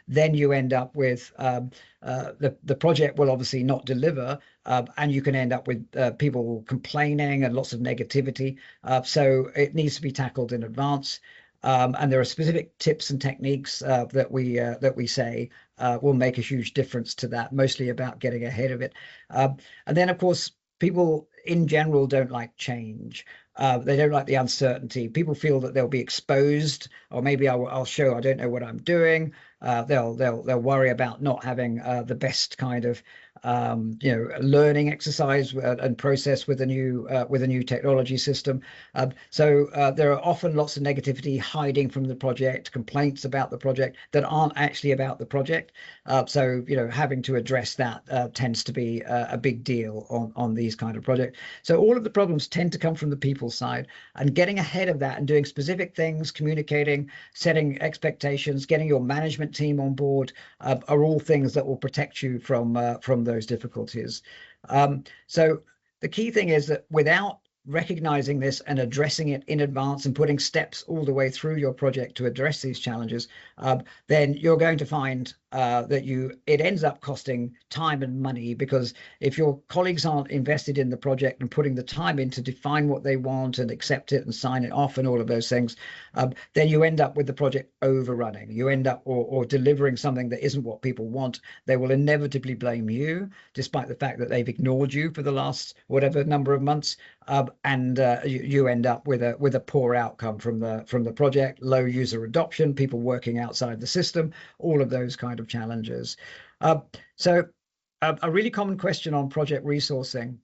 S2: then you end up with the project will obviously not deliver, and you can end up with people complaining and lots of negativity. So it needs to be tackled in advance. And there are specific tips and techniques that we say will make a huge difference to that, mostly about getting ahead of it. And then, of course, people in general don't like change. They don't like the uncertainty. People feel that they'll be exposed, or maybe I'll show I don't know what I'm doing. They'll worry about not having the best kind of learning exercise and process with a new technology system. So there are often lots of negativity hiding from the project, complaints about the project that aren't actually about the project. So having to address that tends to be a big deal on these kind of projects. So all of the problems tend to come from the people side, and getting ahead of that and doing specific things, communicating, setting expectations, getting your management team on board are all things that will protect you from those difficulties. So the key thing is that without recognizing this and addressing it in advance and putting steps all the way through your project to address these challenges, then you're going to find that it ends up costing time and money, because if your colleagues aren't invested in the project and putting the time in to define what they want and accept it and sign it off and all of those things, then you end up with the project overrunning. You end up or delivering something that isn't what people want. They will inevitably blame you, despite the fact that they've ignored you for the last whatever number of months, and you end up with a poor outcome from the project, low user adoption, people working outside the system, all of those kind of challenges. So a really common question on project resourcing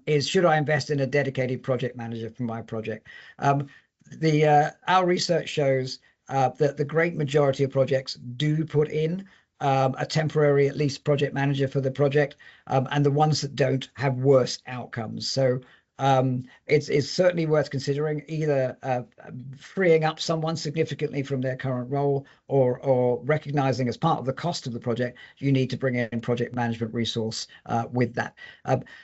S2: is, should I invest in a dedicated project manager for my project? Our research shows that the great majority of projects do put in a temporary, at least, project manager for the project, and the ones that don't have worse outcomes. So it's certainly worth considering, either freeing up someone significantly from their current role, or recognizing as part of the cost of the project, you need to bring in project management resource with that.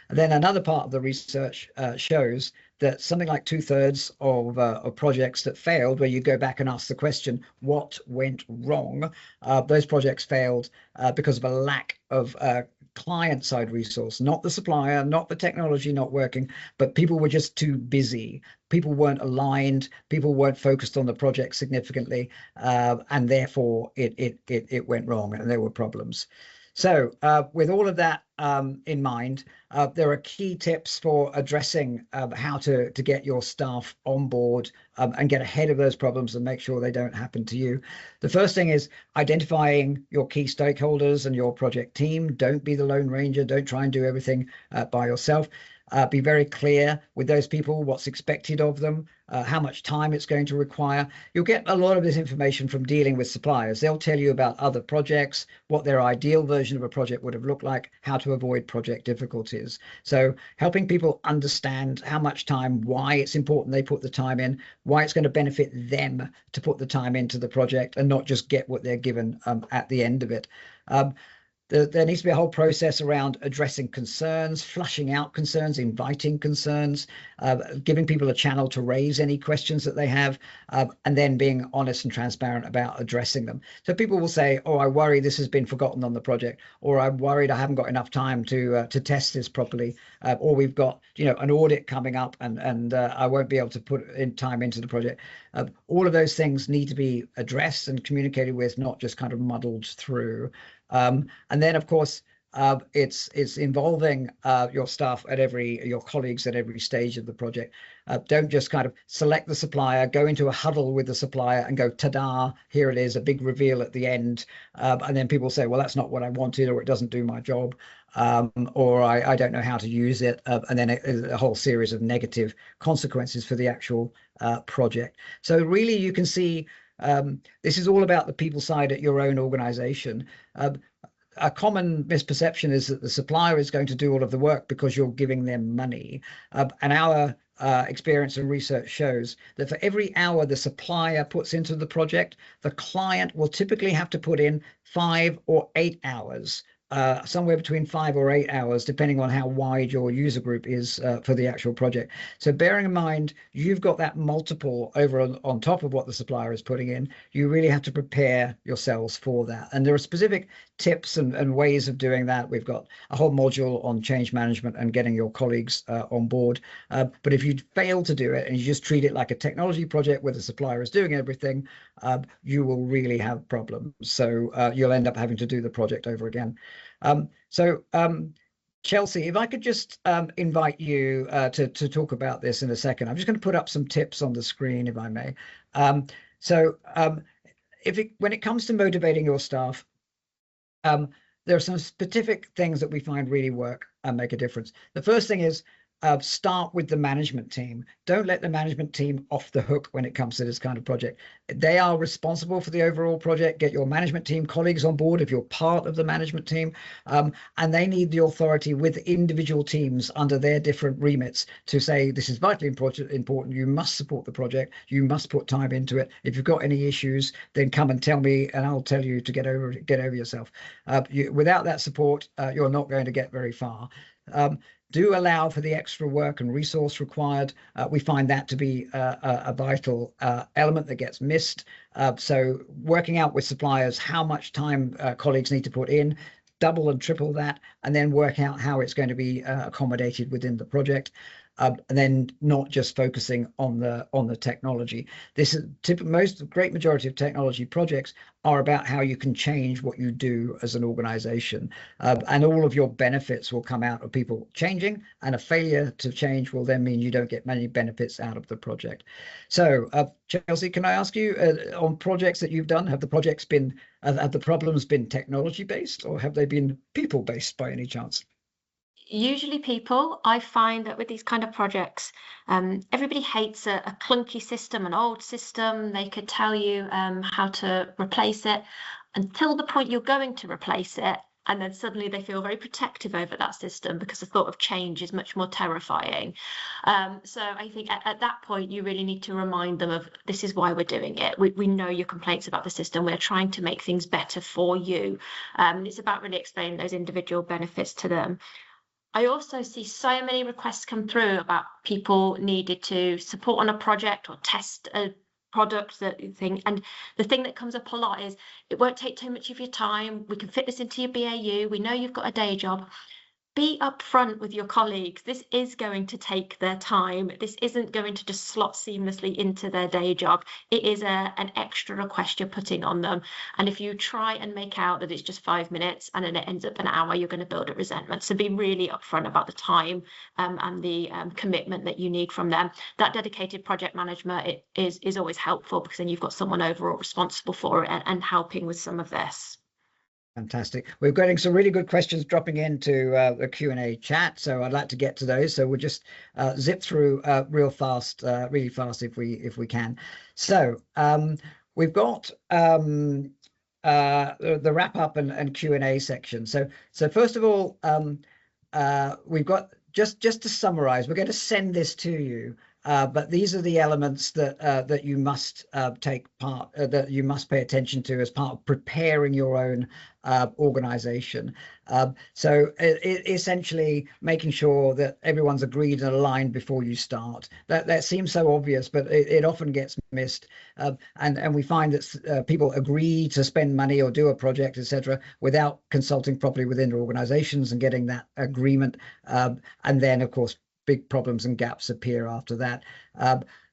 S2: Then another part of the research shows that something like 2/3 of projects that failed, where you go back and ask the question, what went wrong? Those projects failed because of a lack of client-side resource, not the supplier, not the technology not working, but people were just too busy. People weren't aligned. People weren't focused on the project significantly, and therefore it went wrong, and there were problems. So with all of that in mind, there are key tips for addressing how to get your staff on board and get ahead of those problems and make sure they don't happen to you. The first thing is identifying your key stakeholders and your project team. Don't be the Lone Ranger. Don't try and do everything by yourself. Be very clear with those people what's expected of them, how much time it's going to require. You'll get a lot of this information from dealing with suppliers. They'll tell you about other projects, what their ideal version of a project would have looked like, how to avoid project difficulties. So helping people understand how much time, why it's important they put the time in, why it's going to benefit them to put the time into the project and not just get what they're given at the end of it. There needs to be a whole process around addressing concerns, flushing out concerns, inviting concerns, giving people a channel to raise any questions that they have, and then being honest and transparent about addressing them. So people will say, oh, I worry this has been forgotten on the project, or I'm worried I haven't got enough time to test this properly, or we've got an audit coming up and I won't be able to put in time into the project. All of those things need to be addressed and communicated with, not just kind of muddled through. And then, of course, it's involving your staff at your colleagues at every stage of the project. Don't just kind of select the supplier, go into a huddle with the supplier and go, ta-da, here it is, a big reveal at the end. And then people say, well, that's not what I wanted, or it doesn't do my job, or I don't know how to use it. And then a whole series of negative consequences for the actual project. So really, you can see this is all about the people side at your own organization. A common misperception is that the supplier is going to do all of the work because you're giving them money. And our experience and research shows that for every hour the supplier puts into the project, the client will typically have to put in 5 or 8 hours. Somewhere between 5 or 8 hours, depending on how wide your user group is for the actual project. So bearing in mind, you've got that multiple over on top of what the supplier is putting in, you really have to prepare yourselves for that. And there are specific tips and ways of doing that. We've got a whole module on change management and getting your colleagues on board. But if you fail to do it and you just treat it like a technology project where the supplier is doing everything, you will really have problems. So you'll end up having to do the project over again. Chelsea, if I could just invite you to talk about this in a second. I'm just going to put up some tips on the screen, if I may. When it comes to motivating your staff, there are some specific things that we find really work and make a difference. The first thing is start with the management team. Don't let the management team off the hook when it comes to this kind of project. They are responsible for the overall project. Get your management team colleagues on board if you're part of the management team, and they need the authority with individual teams under their different remits to say, this is vitally important. You must support the project. You must put time into it. If you've got any issues, then come and tell me, and I'll tell you to get over yourself. Without that support, you're not going to get very far. Do allow for the extra work and resource required. We find that to be a vital element that gets missed. So working out with suppliers how much time colleagues need to put in, double and triple that, and then work out how it's going to be accommodated within the project. And then not just focusing on the technology. This is great majority of technology projects are about how you can change what you do as an organization, and all of your benefits will come out of people changing, and a failure to change will then mean you don't get many benefits out of the project. So Chelsea, can I ask you, on projects that you've done, have the problems been technology based, or have they been people based by any chance?
S1: Usually people. I find that with these kind of projects, everybody hates a clunky system, an old system. They could tell you how to replace it until the point you're going to replace it. And then suddenly they feel very protective over that system because the thought of change is much more terrifying. So I think at that point, you really need to remind them of, this is why we're doing it. We know your complaints about the system. We're trying to make things better for you. It's about really explaining those individual benefits to them. I also see so many requests come through about people needed to support on a project or test a product thing. And the thing that comes up a lot is, it won't take too much of your time. We can fit this into your BAU. We know you've got a day job. Be upfront with your colleagues. This is going to take their time. This isn't going to just slot seamlessly into their day job. It is an extra request you're putting on them. And if you try and make out that it's just 5 minutes and then it ends up an hour, you're going to build a resentment. So be really upfront about the time and the commitment that you need from them. That dedicated project management is always helpful, because then you've got someone overall responsible for it and helping with some of this.
S2: Fantastic. We're getting some really good questions dropping into the Q&A chat, so I'd like to get to those. So we'll just zip through really fast if we can. So we've got the wrap up and Q&A section. So first of all, we've got just to summarize, we're going to send this to you. But these are the elements that you must that you must pay attention to as part of preparing your own organization. So essentially making sure that everyone's agreed and aligned before you start. That seems so obvious, but it often gets missed. And we find that people agree to spend money or do a project, etc., without consulting properly within their organizations and getting that agreement. And then, of course, big problems and gaps appear after that.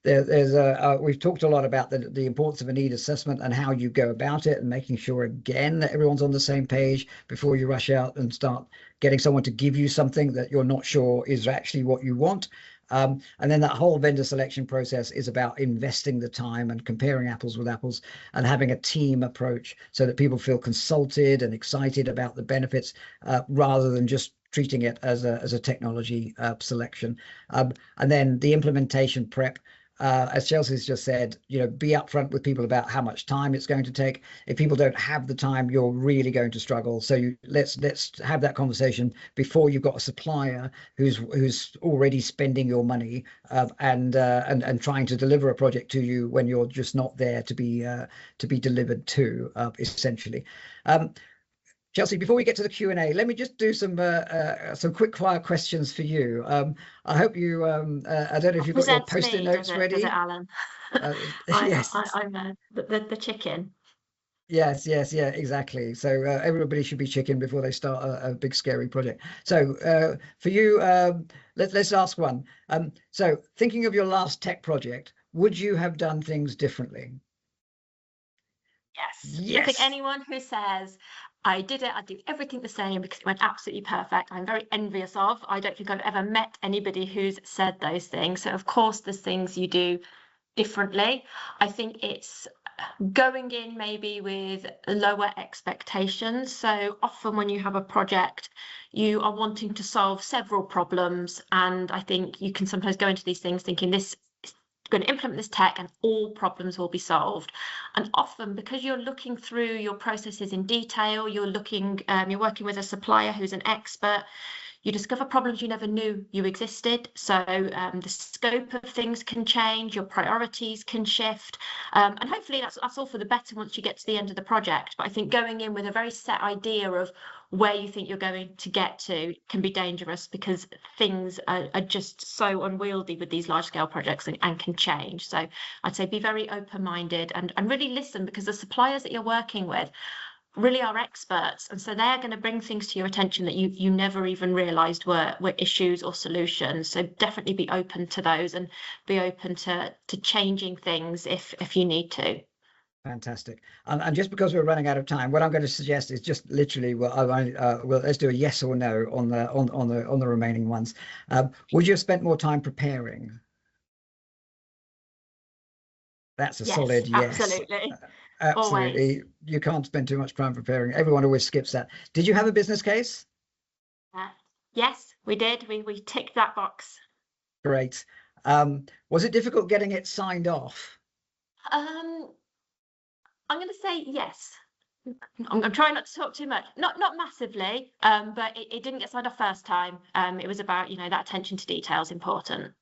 S2: We've talked a lot about the importance of a need assessment and how you go about it, and making sure again that everyone's on the same page before you rush out and start getting someone to give you something that you're not sure is actually what you want. And then that whole vendor selection process is about investing the time and comparing apples with apples and having a team approach so that people feel consulted and excited about the benefits rather than just treating it as a technology selection. And then the implementation prep, as Chelsea's just said, be upfront with people about how much time it's going to take. If people don't have the time, you're really going to struggle. So let's have that conversation before you've got a supplier who's already spending your money and trying to deliver a project to you when you're just not there to be delivered to, essentially. Chelsea, before we get to the Q&A, let me just do some quick fire questions for you. I hope you, I don't know if you've got your post-it notes ready.
S1: Does it, Alan?
S2: Yes.
S1: I'm the chicken.
S2: Yes, yeah, exactly. So everybody should be chicken before they start a big scary project. So for you, let's ask one. So thinking of your last tech project, would you have done things differently?
S1: Yes. I think anyone who says, I did it, I do everything the same because it went absolutely perfect, I'm very envious of. I don't think I've ever met anybody who's said those things. So of course there's things you do differently. I think it's going in maybe with lower expectations. So often when you have a project, you are wanting to solve several problems. And I think you can sometimes go into these things thinking this going to implement this tech and all problems will be solved. And often because you're looking through your processes in detail, you're working with a supplier who's an expert, you discover problems you never knew you existed. So the scope of things can change, your priorities can shift, and hopefully that's all for the better once you get to the end of the project. But I think going in with a very set idea of where you think you're going to get to can be dangerous because things are just so unwieldy with these large-scale projects and can change. So I'd say be very open-minded and really listen, because the suppliers that you're working with really are experts, and so they're going to bring things to your attention that you never even realized were issues or solutions. So definitely be open to those and be open to changing things if you need to.
S2: Fantastic. And just because we're running out of time, what I'm going to suggest is just literally, let's do a yes or no on the remaining ones. Would you have spent more time preparing? That's a solid yes.
S1: Absolutely.
S2: Absolutely. Always. You can't spend too much time preparing. Everyone always skips that. Did you have a business case?
S1: Yes, we did. We ticked that box.
S2: Great. Was it difficult getting it signed off?
S1: I'm going to say yes. I'm trying not to talk too much. Not massively, but it didn't get signed off first time. It was about, that attention to detail is important.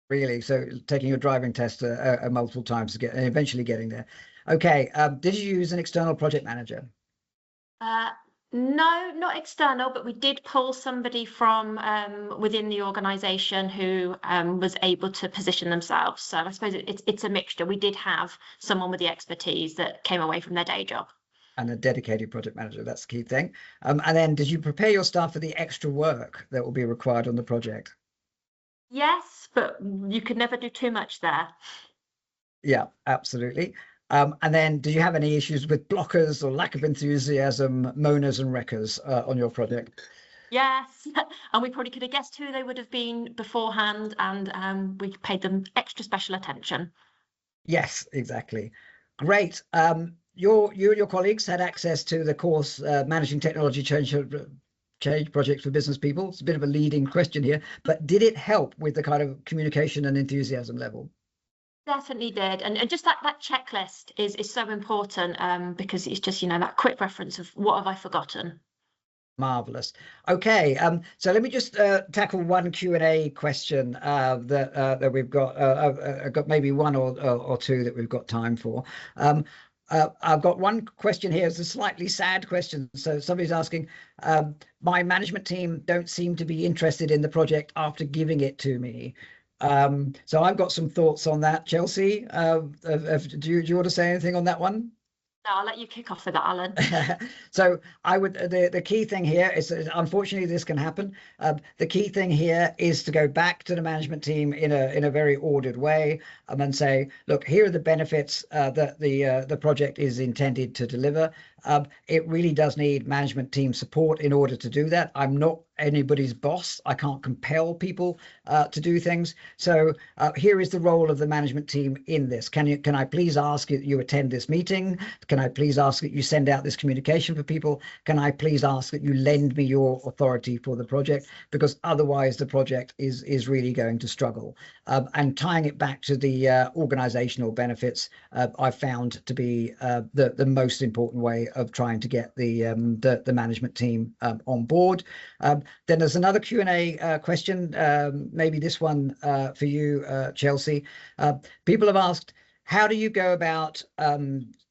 S2: Really? So taking your driving test multiple times to eventually getting there. Okay. Did you use an external project manager?
S1: No, not external, but we did pull somebody from within the organisation who was able to position themselves. So I suppose it's a mixture. We did have someone with the expertise that came away from their day job. And
S2: a dedicated project manager, that's the key thing. And then did you prepare your staff for the extra work that will be required on the project?
S1: Yes, but you could never do too much there.
S2: Yeah, absolutely. And then did you have any issues with blockers or lack of enthusiasm, moaners and wreckers on your project?
S1: Yes, and we probably could have guessed who they would have been beforehand, and we paid them extra special attention.
S2: Yes, exactly. Great. your colleagues had access to the course Managing Technology Change Projects for Business People. It's a bit of a leading question here, but did it help with the kind of communication and enthusiasm level?
S1: Definitely did, and just that checklist is so important, because it's just, you know, that quick reference of what have I forgotten.
S2: Marvelous. Okay, so let me just tackle one Q&A question that we've got. I've got maybe one or two that we've got time for. I've got one question here. It's a slightly sad question. So somebody's asking, my management team don't seem to be interested in the project after giving it to me. So I've got some thoughts on that. Chelsea, do you want to say anything on that one?
S1: No, I'll let you kick off with that, Alan.
S2: So I would, the key thing here is that unfortunately this can happen. The key thing here is to go back to the management team in a very ordered way, and say, look, here are the benefits that the project is intended to deliver. It really does need management team support in order to do that. I'm not anybody's boss. I can't compel people to do things. So here is the role of the management team in this. Can I please ask that you attend this meeting? Can I please ask that you send out this communication for people? Can I please ask that you lend me your authority for the project? Because otherwise the project is really going to struggle. And tying it back to the organizational benefits, I've found to be the most important way of trying to get the management team on board. Then there's another Q&A question, maybe this one for you, Chelsea. People have asked, how do you go about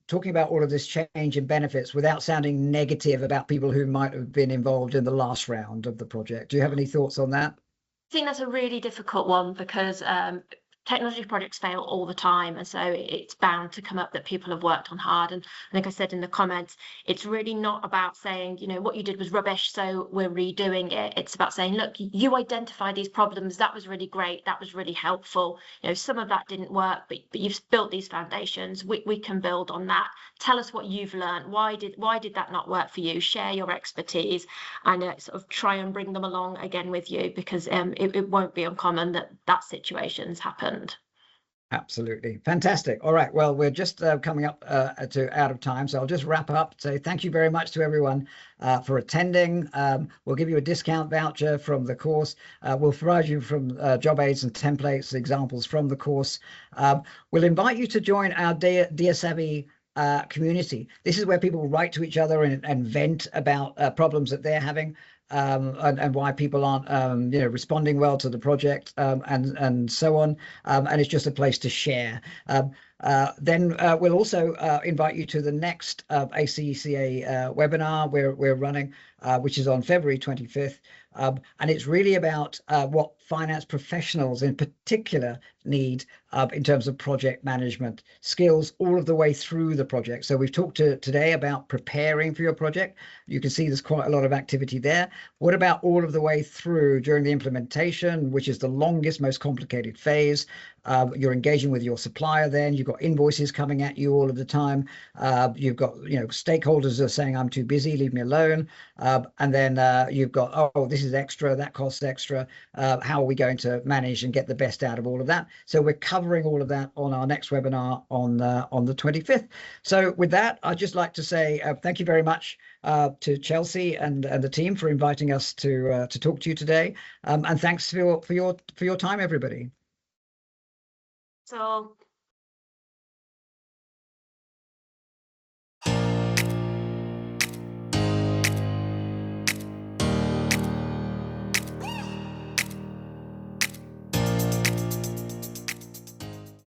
S2: talking about all of this change in benefits without sounding negative about people who might have been involved in the last round of the project? Do you have any thoughts on that?
S1: I think that's a really difficult one, because technology projects fail all the time, and so it's bound to come up that people have worked on hard. And I think I said in the comments, it's really not about saying, you know, what you did was rubbish, so we're redoing it. It's about saying, look, you identify these problems, that was really great, that was really helpful. You know, some of that didn't work, but you've built these foundations. We can build on that. Tell us what you've learned. Why did that not work for you? Share your expertise, and sort of try and bring them along again with you, because it won't be uncommon that situations happen.
S2: Absolutely. Fantastic. All right. Well, we're just coming up to out of time. So I'll just wrap up. So thank you very much to everyone for attending. We'll give you a discount voucher from the course. We'll provide you from job aids and templates, examples from the course. We'll invite you to join our GetSavi community. This is where people write to each other and vent about problems that they're having. And why people aren't responding well to the project, and so on, and it's just a place to share. Then we'll also invite you to the next ACCA webinar we're running, which is on February 25th. And it's really about what finance professionals in particular need in terms of project management skills all of the way through the project. So we've talked today about preparing for your project. You can see there's quite a lot of activity there. What about all of the way through during the implementation, which is the longest, most complicated phase? You're engaging with your supplier then. You've got invoices coming at you all of the time. You've got stakeholders are saying, I'm too busy, leave me alone. And then you've got, oh, this is extra, that costs extra. How are we going to manage and get the best out of all of that? So we're covering all of that on our next webinar on the 25th. So with that, I'd just like to say thank you very much to Chelsea and the team for inviting us to talk to you today. And thanks for your time, everybody.
S1: So